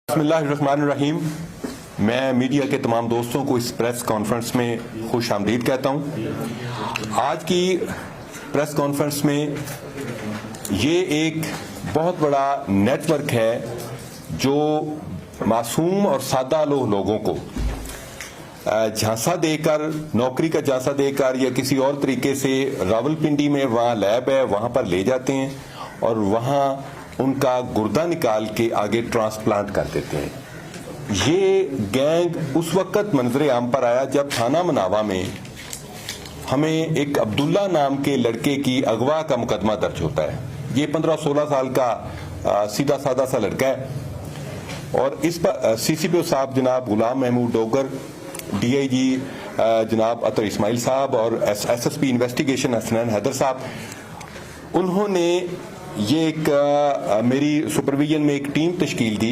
बिस्मिल्लाहिर्रहमानिर्रहीम। मैं मीडिया के तमाम दोस्तों को इस प्रेस कॉन्फ्रेंस में खुश आमदीद कहता हूँ। आज की प्रेस कॉन्फ्रेंस में ये एक बहुत बड़ा नेटवर्क है जो मासूम और सादा लोगों को झांसा देकर, नौकरी का झांसा देकर या किसी और तरीके से रावलपिंडी में वहाँ लैब है वहाँ पर ले जाते हैं और वहाँ उनका गुर्दा निकाल के आगे ट्रांसप्लांट कर देते हैं। ये गैंग उस वक्त मंजरे आम पर आया जब थाना मनावा में हमें एक अब्दुल्ला नाम के लड़के की अगवा का मुकदमा दर्ज होता है। ये 15-16 साल का सीधा सादा सा लड़का है और इस पर CCPO साहब जनाब गुलाम महमूद डोगर, DIG जनाब अतर इस्माइल साहब और SSP इन्वेस्टिगेशन हसनैन हैदर साहब, उन्होंने ये एक मेरी सुपरविजन में एक टीम तश्कील दी